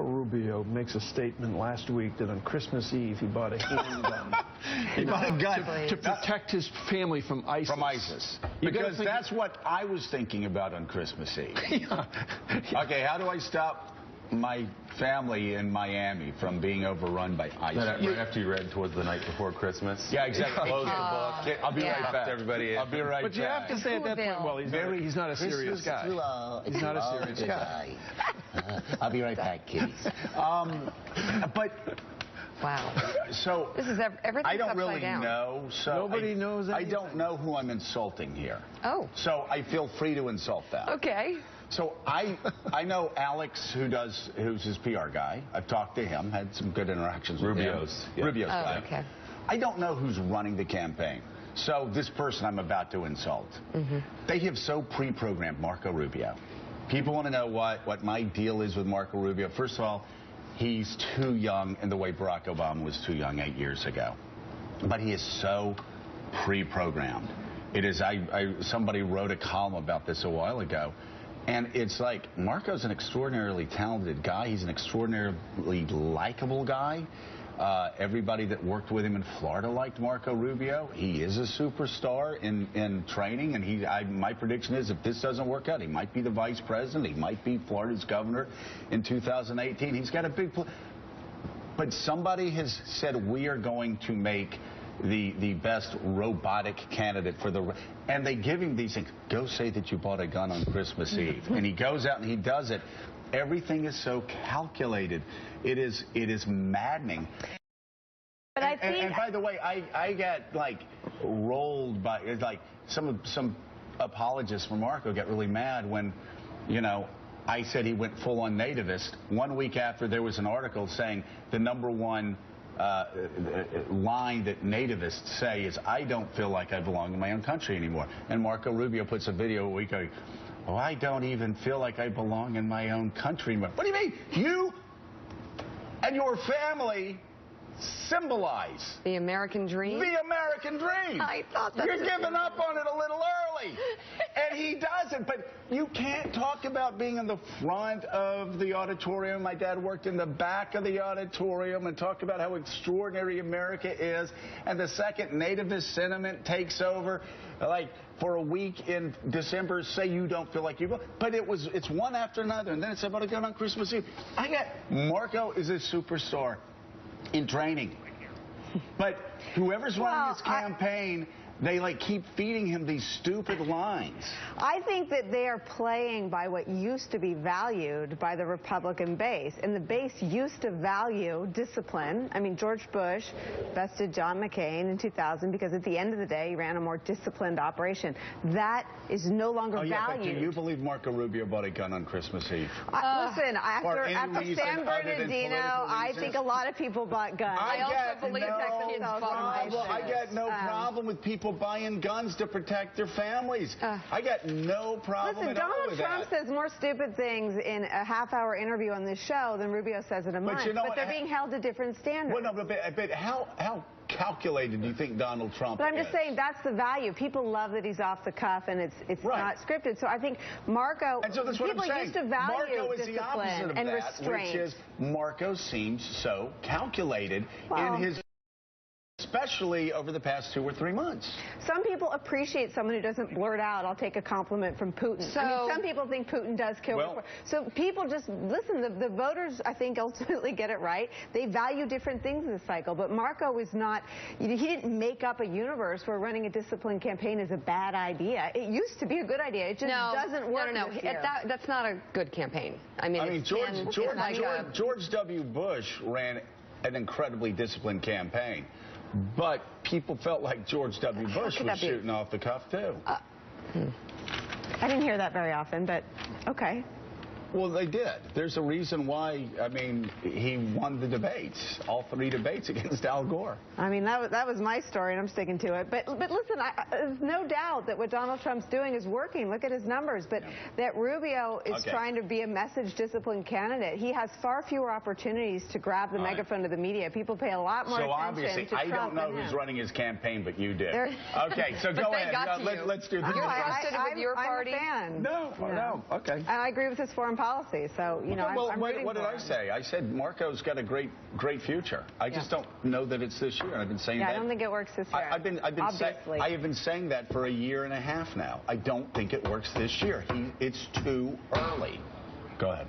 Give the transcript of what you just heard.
Rubio makes a statement last week that on Christmas Eve he bought a handgun. He bought a gun to protect his family from ISIS. From ISIS. Because that's what I was thinking about on Christmas Eve. Yeah. Okay, how do I stop my family in Miami from being overrun by ISIS? Right after you read Towards the Night Before Christmas. Yeah, exactly. Close the book. I'll be right back. Everybody. I'll be right back. But you have to say at that point, well, he's not a serious guy. He's not a serious guy. I'll be right back, kiddies. But wow. So this is everything. I don't really know. So nobody knows anything. I don't know who I'm insulting here. Oh. So I feel free to insult them. Okay. So I know Alex, who's his PR guy. I've talked to him, had some good interactions with him. Yeah. Rubio's guy. Okay. I don't know who's running the campaign. So this person I'm about to insult, they have so pre-programmed Marco Rubio. People want to know what my deal is with Marco Rubio. First of all, he's too young in the way Barack Obama was too young 8 years ago. But he is so pre-programmed. It is. Somebody wrote a column about this a while ago. And it's like, Marco's an extraordinarily talented guy. He's an extraordinarily likable guy. Everybody that worked with him in Florida liked Marco Rubio. He is a superstar in training, and my prediction is if this doesn't work out, he might be the vice president. He might be Florida's governor in 2018. He's got a big but somebody has said we are going to make the best robotic candidate for and they give him these things. Go say that you bought a gun on Christmas Eve. And he goes out and he does it. Everything is so calculated. It is maddening. But I think, and by the way, I got rolled by some apologists for Marco get really mad when, I said he went full on nativist. 1 week after there was an article saying the #1 line that nativists say is, I don't feel like I belong in my own country anymore. And Marco Rubio puts a video a week ago, oh, I don't even feel like I belong in my own country anymore. What do you mean? You and your family symbolize the American dream. The American dream. I thought that you're giving up on it a little early. And he doesn't. But you can't talk about being in the front of the auditorium. My dad worked in the back of the auditorium and talk about how extraordinary America is. And the second nativist sentiment takes over, for a week in December, say you don't feel like you go. But it's one after another. And then it's about a gun on Christmas Eve. Marco is a superstar in training. But whoever's running his campaign, they keep feeding him these stupid lines. I think that they are playing by what used to be valued by the Republican base. And the base used to value discipline. I mean, George Bush bested John McCain in 2000 because at the end of the day, he ran a more disciplined operation. That is no longer valued. But do you believe Marco Rubio bought a gun on Christmas Eve? Listen, after San Bernardino, I think a lot of people bought guns. I also believe that kids bought them. I got no problem with people buying guns to protect their families. I got no problem at all with that. Donald Trump says more stupid things in a half-hour interview on this show than Rubio says in a month. But they're being held to different standards. Well, no, but how calculated do you think Donald Trump is? But I'm just saying that's the value. People love that he's off the cuff and it's not scripted. So I think Marco, and so that's what people I'm saying. used to value Marco is the opposite of and that, restraint. which is Marco seems so calculated in his, especially over the past 2 or 3 months. Some people appreciate someone who doesn't blurt out, I'll take a compliment from Putin. I mean, some people think Putin does kill. So people just, listen, the voters, I think, ultimately get it right. They value different things this cycle. But Marco is not, he didn't make up a universe where running a disciplined campaign is a bad idea. It used to be a good idea. It just doesn't work this year. That's not a good campaign. I mean George W. Bush ran an incredibly disciplined campaign. But people felt like George W. Bush was shooting off the cuff, too. I didn't hear that very often, but okay. Well, they did. There's a reason why, he won the debates, all 3 debates against Al Gore. I mean, that was my story, and I'm sticking to it. But listen, there's no doubt that what Donald Trump's doing is working. Look at his numbers. But that Rubio is trying to be a message-disciplined candidate. He has far fewer opportunities to grab the megaphone of the media. People pay a lot more attention obviously, to Trump. I don't know who's running his campaign, but you did. Okay, so go ahead. Let's do this. You trusted with your party? I'm a fan. No, okay. And I agree with his foreign policy. policy. So, you know, I'm rooting what did I say? I said Marco's got a great future. I just don't know that it's this year. I've been saying that. I don't think it works this year. I have been saying that for a year and a half now. I don't think it works this year. It's too early. Go ahead.